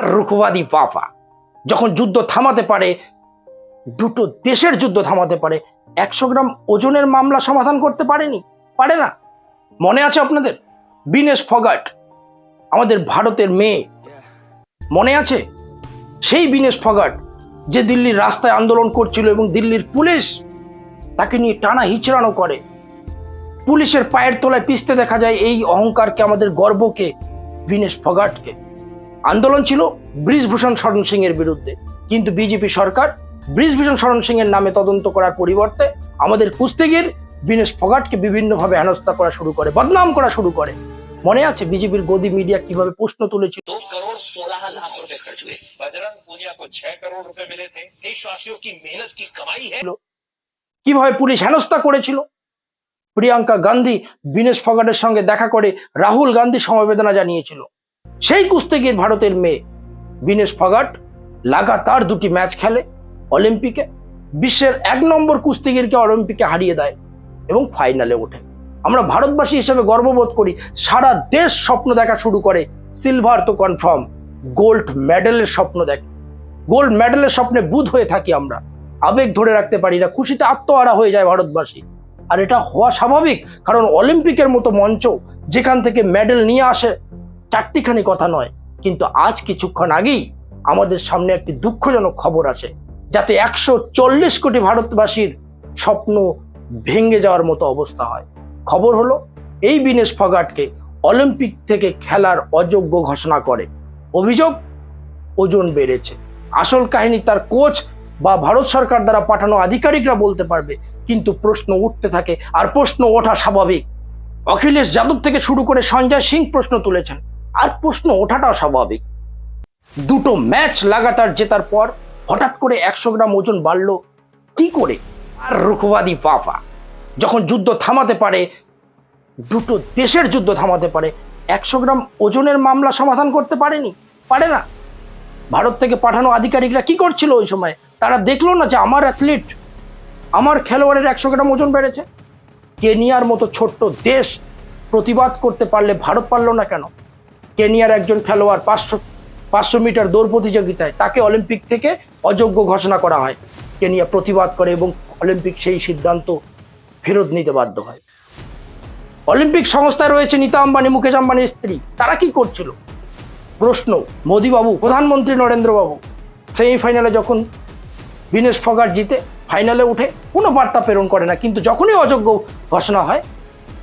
রুখবাদী পাপা যখন যুদ্ধ থামাতে পারে, দুটো দেশের যুদ্ধ থামাতে পারে, 100 গ্রাম ওজনের মামলা সমাধান করতে পারেনি, পারে না। মনে আছে আপনাদের বিনেশ ফগাট, আমাদের ভারতের মেয়ে, মনে আছে সেই বিনেশ ফগাট যে দিল্লির রাস্তায় আন্দোলন করছিল এবং দিল্লির পুলিশ তাকে নিয়ে টানা হিচড়ানো করে, পুলিশের পায়ের তলায় পিষতে দেখা যায় এই অহংকারকে, আমাদের গর্বকে, বিনেশ ফগাটকে। আন্দোলন ছিল ব্রিজভূষণ শরণ সিং এর বিরুদ্ধে, কিন্তু বিজেপি সরকার ব্রিজভূষণ শরণ সিং এর নামে তদন্ত করার পরিবর্তে আমাদের কুস্তিগির বিনেশ ফগাটকে বিভিন্নভাবে হেনস্থা করা শুরু করে, বদনাম করা শুরু করে। মনে আছে বিজেপির গদি মিডিয়া কিভাবে প্রশ্ন তুলেছিল? 2 करोड़ 16 लाख रुपए खर्च हुए। बजरंग पूनिया को 6 करोड़ रुपए मिले थे। देशवासियों की मेहनत की कमाई है। কিভাবে পুলিশ হেনস্থা করেছিল। প্রিয়াঙ্কা গান্ধী বিনেশ ফগাটের সঙ্গে দেখা করে রাহুল গান্ধী সমবেদনা জানিয়েছিল। সেই কুস্তিগির ভারতের মেয়ে বিনেশ ফগাট লাগাতার 2টি ম্যাচ খেলে অলিম্পিকে, বিশ্বের 1 নম্বর কুস্তিগিরকে অলিম্পিকে হারিয়ে দেয় এবং ফাইনালে ওঠে। আমরা ভারতবাসী হিসেবে গর্ববোধ করি, সারা দেশ স্বপ্ন দেখা শুরু করে, সিলভার তো কনফার্ম, গোল্ড মেডেলের স্বপ্ন দেখে, গোল্ড মেডেলের স্বপ্নে বুঁদ হয়ে থাকি আমরা, আবেগ ধরে রাখতে পারি না, খুশিতে আত্মহারা হয়ে যায় ভারতবাসী। আর এটা হওয়া স্বাভাবিক, কারণ অলিম্পিকের মতো মঞ্চ যেখান থেকে মেডেল নিয়ে আসে 4টিখানি কথা নয়। কিন্তু আজ কিছুক্ষণ আগেই আমাদের সামনে একটি দুঃখজনক খবর আসে, যাতে 140 কোটি ভারতবাসীর স্বপ্ন ভেঙে যাওয়ার মতো অবস্থা হয়। খবর হলো এই বিনেশ ফগাটকে অলিম্পিক থেকে খেলার অযোগ্য ঘোষণা করে। অভিযোগ ওজন বেড়েছে। আসল কাহিনী তার কোচ বা ভারত সরকার দ্বারা পাঠানো আধিকারিকরা বলতে পারবে, কিন্তু প্রশ্ন উঠতে থাকে, আর প্রশ্ন ওঠা স্বাভাবিক। অখিলেশ যাদব থেকে শুরু করে সঞ্জয় সিং প্রশ্ন তুলেছেন, আর প্রশ্ন ওঠাটাও স্বাভাবিক। 2টো ম্যাচ লাগাতার জেতার পর হঠাৎ করে 100 গ্রাম ওজন বাড়লো কি করে? আর রুখবাদী পাপা যখন যুদ্ধ থামাতে পারে, দুটো দেশের যুদ্ধ থামাতে পারে, 100 গ্রাম ওজনের মামলা সমাধান করতে পারেনি, পারে না। ভারত থেকে পাঠানো আধিকারিকরা কি করছিল ওই সময়? তারা দেখলো না যে আমার অ্যাথলিট, আমার খেলোয়াড়ের 100 গ্রাম ওজন বেড়েছে? কেনিয়ার মতো ছোট্ট দেশ প্রতিবাদ করতে পারলে ভারত পারলো না কেন? কেনিয়ার একজন খেলোয়াড় 500 মিটার দৌড় প্রতিযোগিতায় তাকে অলিম্পিক থেকে অযোগ্য ঘোষণা করা হয়। কেনিয়া প্রতিবাদ করে এবং অলিম্পিক সেই সিদ্ধান্ত ফেরত নিতে বাধ্য হয়। অলিম্পিক সংস্থায় রয়েছে নীতা আম্বানি, মুকেশ আম্বানির স্ত্রী, তারা কি করছিল? প্রশ্ন, মোদী বাবু, প্রধানমন্ত্রী নরেন্দ্র বাবু সেমিফাইনালে যখন বিনেশ ফগাট জিতে ফাইনালে উঠে কোনো বার্তা প্রেরণ করে না, কিন্তু যখনই অযোগ্য ঘোষণা হয়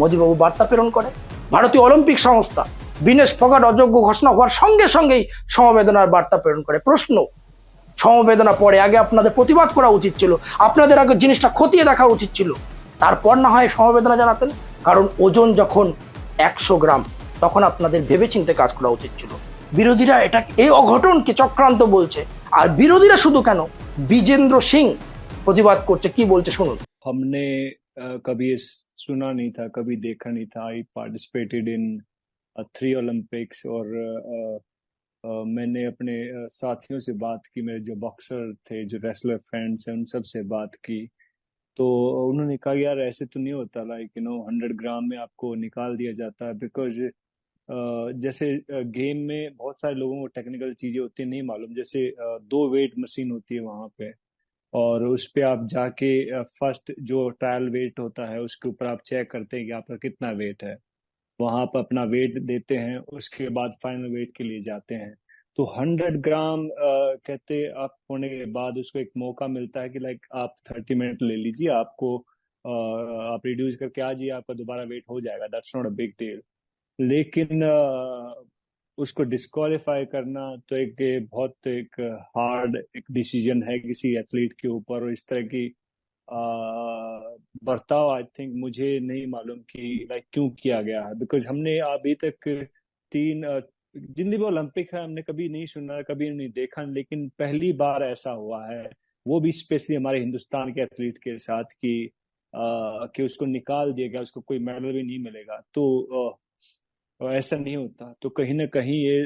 মোদীবাবু বার্তা প্রেরণ করে। ভারতীয় অলিম্পিক সংস্থা বিনেশ ফগাট অযোগ্য ঘোষণা হওয়ার সঙ্গে সঙ্গেই সমবেদনার বার্তা প্রেরণ করে। প্রশ্ন, সমবেদনা পরে, আগে আপনাদের প্রতিবাদ করা উচিত ছিল, আপনাদের আগে জিনিসটা খতিয়ে দেখা উচিত ছিল, তারপর না হয় সমবেদনা জানাতেন। কারণ ওজন যখন 100 গ্রাম তখন আপনাদের ভেবেচিন্তে কাজ করা উচিত ছিল। বিরোধীরা এটা এই অঘটনকে চক্রান্ত বলছে, আর বিরোধীরা শুধু কেন, বিজেন্দ্র সিং প্রতিবাদ করছে, কি বলছে শুনুন। हमने कभी ये सुना नहीं था, कभी देखा नहीं था। आई पार्टिसिपेटेड इन 3 ओलंपिक्स और मैंने अपने साथियों से बात की, मेरे जो बॉक्सर थे, जो रेसलर फ्रेंड्स हैं, उन सब से बात की। तो उन्होंने कहा यार ऐसे तो नहीं होता, लाइक 100 ग्राम में आपको निकाल दिया जाता है। बिकॉज जैसे गेम में बहुत सारे लोगों को टेक्निकल चीजें होती है नहीं मालूम, जैसे 2 वेट मशीन होती है वहां पे, और उस पे आप जाके फर्स्ट जो ट्रायल वेट होता है उसके ऊपर आप चेक करते हैं कि आपका कितना वेट है, वहां पर अपना वेट देते हैं, उसके बाद फाइनल वेट के लिए जाते हैं। तो 100 ग्राम कहते आप होने के बाद उसको एक मौका मिलता है कि लाइक आप 30 मिनट ले लीजिए, आपको आप रिड्यूस करके आ जाइए, आपका दोबारा वेट हो जाएगा, that's not a big deal. लेकिन उसको डिस्क्वालीफाई करना तो एक बहुत एक हार्ड एक डिसीजन है किसी एथलीट के ऊपर, और इस तरह की बर्ताव आई थिंक मुझे नहीं मालूम कि लाइक क्यों किया गया है। बिकॉज हमने अभी तक 3 जितनी भी ओलंपिक है हमने कभी नहीं सुना, कभी नहीं देखा, लेकिन पहली बार ऐसा हुआ है, वो भी स्पेशली हमारे हिंदुस्तान के एथलीट के साथ कि उसको निकाल दिया गया, उसको कोई मेडल भी नहीं मिलेगा। तो ऐसा नहीं होता। तो कहीं ना कहीं ये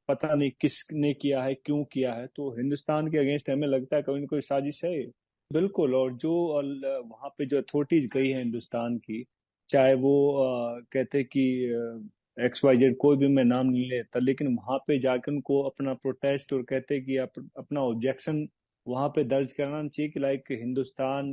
पता नहीं किसने किया है, क्यों किया है। तो हिंदुस्तान के अगेंस्ट हमें लगता है कोई ना कोई साजिश है। बिल्कुल। और जो वहां पे जो अथॉरिटीज गई है हिंदुस्तान की, चाहे वो कहते कि XYZ कोई भी मैं नाम नहीं लेता, लेकिन वहां पे जाके उनको अपना प्रोटेस्ट और कहते हैं कि आप अपना ऑब्जेक्शन वहां पे दर्ज करना चाहिए कि लाइक हिंदुस्तान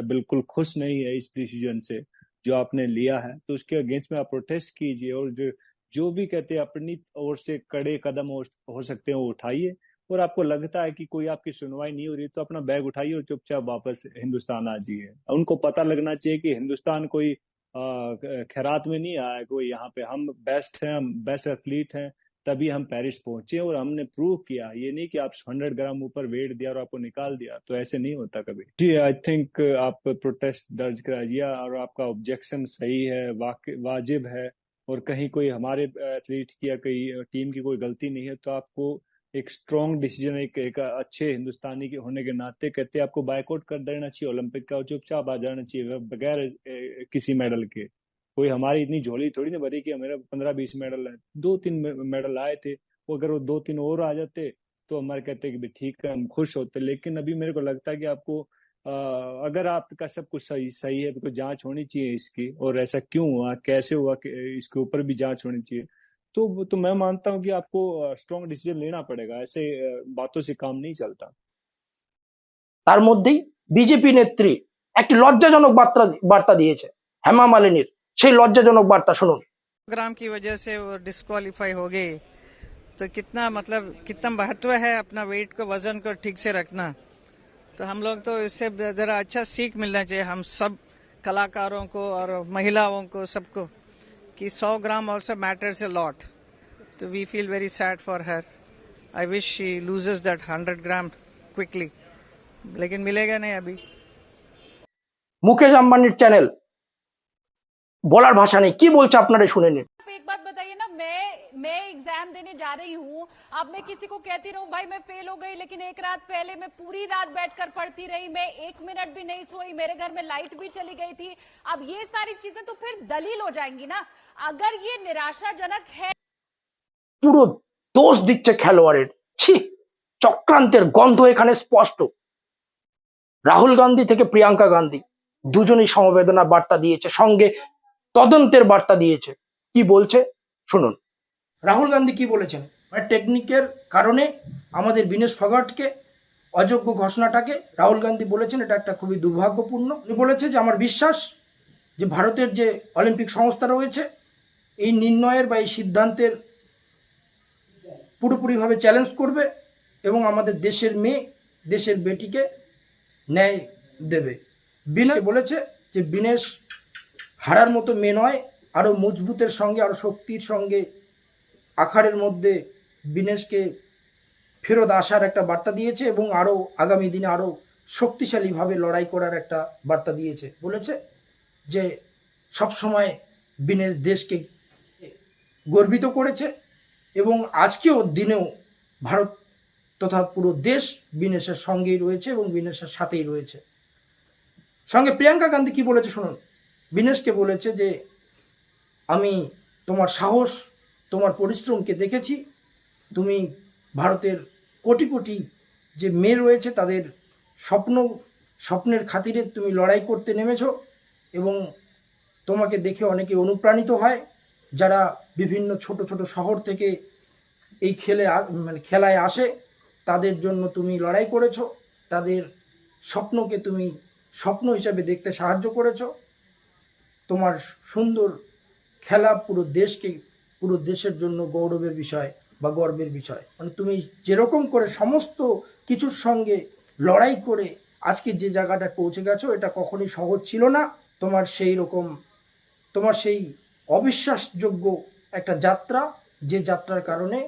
बिल्कुल खुश नहीं है इस डिसीजन से जो आपने लिया है, तो उसके अगेंस्ट में आप प्रोटेस्ट कीजिए और जो जो भी कहते हैं अपनी ओर से कड़े कदम हो सकते हैं वो उठाइए। और आपको लगता है कि कोई आपकी सुनवाई नहीं हो रही तो अपना बैग उठाइए और चुपचाप वापस हिंदुस्तान आ जाइए। उनको पता लगना चाहिए कि हिंदुस्तान कोई खैरात में नहीं आया, कोई यहाँ पे हम बेस्ट हैं, हम बेस्ट एथलीट हैं, तभी हम पेरिस पहुंचे और हमने प्रूव किया। ये नहीं कि आप 100 ग्राम ऊपर वेट दिया और आपको निकाल दिया, तो ऐसे नहीं होता कभी। जी आई थिंक आप प्रोटेस्ट दर्ज कराइए और आपका ऑब्जेक्शन सही है, वाजिब है, और कहीं कोई हमारे एथलीट की या कोई टीम की कोई गलती नहीं है, तो आपको एक स्ट्रॉन्ग डिसीजन, एक अच्छे हिंदुस्तानी के होने के नाते कहते हैं आपको बायकॉट कर देना चाहिए ओलंपिक का और चुपचाप आ जाना चाहिए बगैर किसी मेडल के। कोई हमारी इतनी झोली थोड़ी ना भरी कि मेरा 15-20 मेडल है, 2-3 मेडल आए थे, वो अगर वो 2-3 और आ जाते तो हमारे कहते कि ठीक है, हम खुश होते। लेकिन अभी मेरे को लगता है कि आपको अगर आपका सब कुछ सही सही है तो जांच होनी चाहिए इसकी, और ऐसा क्यों हुआ, कैसे हुआ, इसके ऊपर भी जांच होनी चाहिए। तो मैं मानता हूँ कि आपको स्ट्रॉन्ग डिसीजन लेना पड़ेगा, ऐसे बातों से काम नहीं चलता। তার মধ্যেই বিজেপি নেত্রী একটি লজ্জাজনক বার্তা দিয়েছে। হেমা মালিনীর সেই লজ্জাজনক বার্তা শুনুন। ग्राम की वजह से वो डिस्क्वालीफाई हो गए, तो कितना मतलब कितना महत्व है अपना वेट को, वजन को ठीक से रखना। तो हम लोग तो इससे जरा अच्छा सीख मिलना चाहिए हम सब कलाकारों को और महिलाओं को, सबको, कि 100 gram also matters a lot. तो we feel very sad for her. I wish she loses that 100 gram quickly, लेकिन मिलेगा नहीं अभी। মুকেশ আম্বানির চ্যানেল, বলার ভাষা নেই, কি বলছে আপনারা শুনে নিন। आप एक बात बताइए ना, मैं एग्जाम देने जा रही हूँ, अब मैं किसी को कहती रहूं भाई मैं फेल हो गई, लेकिन एक रात पहले मैं पूरी रात बैठकर पढ़ती रही, मैं 1 मिनट भी नहीं सोई, मेरे घर में लाइट भी चली गई थी। अब ये सारी चीजें तो फिर दलील हो जाएंगी ना। अगर ये निराशाजनक है, পুরো দোষ দিচ্ছে খেলোয়াড়ের। ছি, চক্রান্তের গন্ধ এখানে স্পষ্ট। রাহুল গান্ধী থেকে প্রিয়াঙ্কা গান্ধী দুজনেই সমবেদনা বার্তা দিয়েছে, সঙ্গে তদন্তের বার্তা দিয়েছে। কি বলছে শুনুন। রাহুল গান্ধী কি বলেছেন, মানে টেকনিকের কারণে আমাদের বিনেশ ফগাটকে অযোগ্য ঘোষণাটাকে রাহুল গান্ধী বলেছেন এটা একটা খুবই দুর্ভাগ্যপূর্ণ। উনি বলেছে যে আমার বিশ্বাস যে ভারতের যে অলিম্পিক সংস্থা রয়েছে এই নির্ণয়ের বা এই সিদ্ধান্তের পুরোপুরিভাবে চ্যালেঞ্জ করবে এবং আমাদের দেশের মেয়ে, দেশের বেটিকে ন্যায় দেবে। বিনেশ বলেছে যে বিনেশ হারার মতো মেয়ে নয়, আরও মজবুতের সঙ্গে, আরও শক্তির সঙ্গে আখাড়ের মধ্যে বিনেশকে ফেরত আসার একটা বার্তা দিয়েছে এবং আরও আগামী দিনে আরও শক্তিশালীভাবে লড়াই করার একটা বার্তা দিয়েছে। বলেছে যে সবসময় বিনেশ দেশকে গর্বিত করেছে এবং আজকেও দিনেও ভারত তথা পুরো দেশ বিনেশের সঙ্গেই রয়েছে এবং বিনেশের সাথেই রয়েছে। সঙ্গে প্রিয়াঙ্কা গান্ধী কি বলেছে শুনুন। বিনেশকে বলেছে যে আমি তোমার সাহস, তোমার পরিশ্রমকে দেখেছি, তুমি ভারতের কোটি কোটি যে মেয়ে রয়েছে তাদের স্বপ্নের খাতিরে তুমি লড়াই করতে নেমেছো এবং তোমাকে দেখে অনেকে অনুপ্রাণিত হয়, যারা বিভিন্ন ছোট ছোট শহর থেকে এই খেলায় আসে, তাদের জন্য তুমি লড়াই করেছো, তাদের স্বপ্নকে তুমি স্বপ্ন হিসাবে দেখতে সাহায্য করেছো। তোমার সুন্দর খেলা পুরো দেশের জন্য গৌরবের বিষয় বা গর্বের বিষয়। মানে তুমি যেরকম করে সমস্ত কিছুর সঙ্গে লড়াই করে আজকে যে জায়গাটায় পৌঁছে গেছো, এটা কখনোই সহজ ছিল না। তোমার সেই অবিশ্বাসযোগ্য একটা যাত্রা, যে যাত্রার কারণে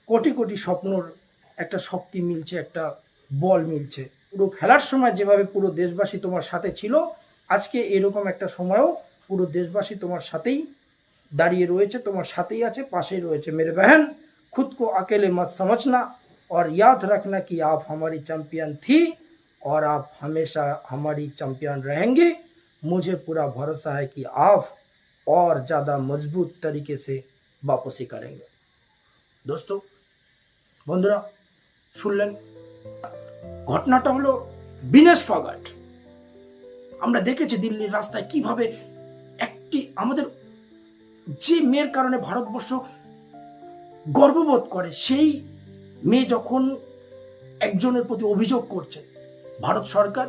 কোটি কোটি স্বপ্নর একটা শক্তি মিলছে, একটা বল মিলছে। পুরো খেলার সময় যেভাবে পুরো দেশবাসী তোমার সাথে ছিল, আজকে এরকম একটা সময়ও পুরো দেশবাসী তোমার সাথেই দাঁড়িয়ে রয়েছে, তোমার সাথেই আছে, পাশেই রয়েছে। मेरे बहन, खुद को अकेले मत समझना और याद रखना कि आप हमारी चैंपियन थी और आप हमेशा हमारी चैंपियन रहेंगे। मुझे पूरा भरोसा है कि आप और ज़्यादा मजबूत तरीके से वापसी करेंगे। दोस्तों, বন্ধুরা, শুনলেন ঘটনাটা হলো বিনেশ ফগাট। আমরা দেখেছি দিল্লির রাস্তায় কিভাবে একটি আমাদের যে মেয়ের কারণে ভারতবর্ষ গর্ববোধ করে, সেই মেয়ে যখন একজনের প্রতি অভিযোগ করছে, ভারত সরকার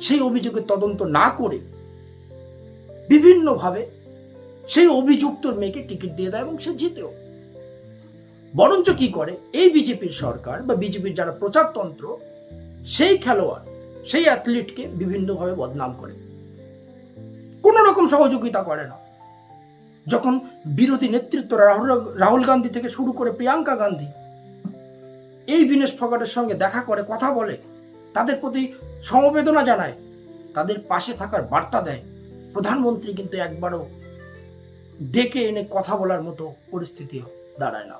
সেই অভিযোগের তদন্ত না করে বিভিন্নভাবে সেই অভিযুক্তর মেয়েকে টিকিট দিয়ে দেয় এবং সে জিতেও। বরঞ্চ কি করে এই বিজেপির সরকার বা বিজেপির যারা প্রচারতন্ত্র, সেই খেলোয়াড়, সেই অ্যাথলিটকে বিভিন্নভাবে বদনাম করে, কোনো রকম সহযোগিতা করে না। যখন বিরোধী নেতৃত্ব রাহুল গান্ধী থেকে শুরু করে প্রিয়াঙ্কা গান্ধী এই বিনেশ ফগাটের সঙ্গে দেখা করে, কথা বলে, তাদের প্রতি সমবেদনা জানায়, তাদের পাশে থাকার বার্তা দেয়, প্রধানমন্ত্রী কিন্তু একবারও ডেকে এনে কথা বলার মতো পরিস্থিতি দাঁড়ায় না।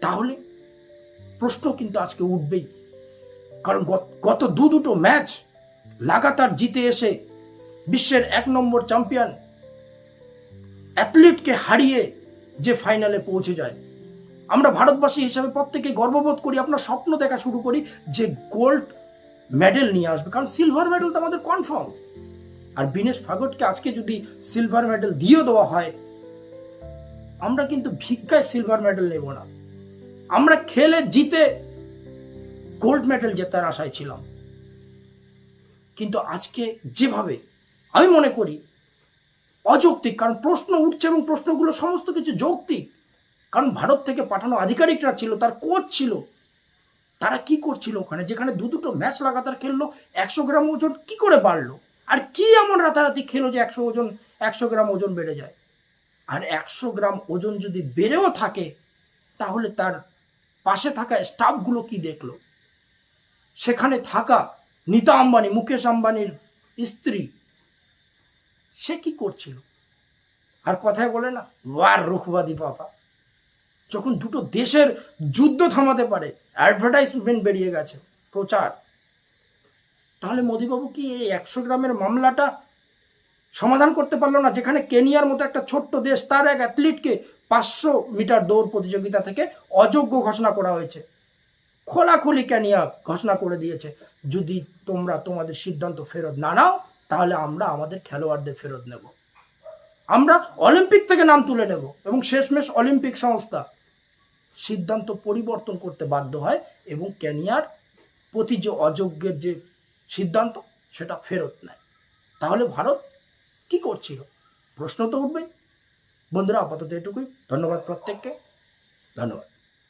তাহলে প্রশ্ন কিন্তু আজকে উঠবেই, কারণ গত দুটো ম্যাচ লাগাতার জিতে এসে বিশ্বের 1 নম্বর চ্যাম্পিয়ন অ্যাথলিটকে হারিয়ে যে ফাইনালে পৌঁছে যায়, আমরা ভারতবাসী হিসাবে প্রত্যেকে গর্ববোধ করি, আপনার স্বপ্ন দেখা শুরু করি যে গোল্ড মেডেল নিয়ে আসবে, কারণ সিলভার মেডেল তো আমাদের কনফার্ম। আর বিনেশ ফগাটকে আজকে যদি সিলভার মেডেল দিয়ে দেওয়া হয়, আমরা কিন্তু ভিক্ষায় সিলভার মেডেল নেব না, আমরা খেলে জিতে গোল্ড মেডেল জেতার আশায় ছিলাম। কিন্তু আজকে যেভাবে, আমি মনে করি অযৌক্তিক, কারণ প্রশ্ন উঠছে এবং প্রশ্নগুলো সমস্ত কিছু যৌক্তিক। কারণ ভারত থেকে পাঠানো আধিকারিকরা ছিল, তার কোচ ছিল, তারা কি করছিল ওখানে, যেখানে দুটো ম্যাচ লাগাতার খেললো, 100 গ্রাম ওজন কি করে বাড়লো, আর কি এমন রাতারাতি খেলো যে 100 গ্রাম ওজন বেড়ে যায়। আর 100 গ্রাম ওজন যদি বেড়েও থাকে, তাহলে তার পাশে থাকা স্টাফগুলো কি দেখলো, সেখানে থাকা নীতা আম্বানি, মুকেশ আম্বানির স্ত্রী, সে কি করছিল। আর কথায় বলে না, ওয়ার রুখবাদি পাপা, যখন দুটো দেশের যুদ্ধ থামাতে পারে, অ্যাডভার্টাইজমেন্ট বেরিয়ে গেছে, প্রচার, তাহলে মোদিবাবু কি এই 100 গ্রামের মামলাটা সমাধান করতে পারলো না, যেখানে কেনিয়ার মতো একটা ছোট্ট দেশ, তার এক অ্যাথলিটকে 500 মিটার দৌড় প্রতিযোগিতা থেকে অযোগ্য ঘোষণা করা হয়েছে, খোলাখুলি কেনিয়া ঘোষণা করে দিয়েছে, যদি তোমরা তোমাদের সিদ্ধান্ত ফেরত না নাও, তাহলে আমরা আমাদের খেলোয়াড়দের ফেরত নেব, আমরা অলিম্পিক থেকে নাম তুলে নেব। এবং শেষমেশ অলিম্পিক সংস্থা সিদ্ধান্ত পরিবর্তন করতে বাধ্য হয় এবং কেনিয়ার প্রতি যে অযোগ্যের যে সিদ্ধান্ত, সেটা ফেরত নেয়। তাহলে ভারত কি করছিল, প্রশ্ন তো উঠবেই। বন্ধুরা, আপাতত এটুকুই। ধন্যবাদ প্রত্যেককে, ধন্যবাদ।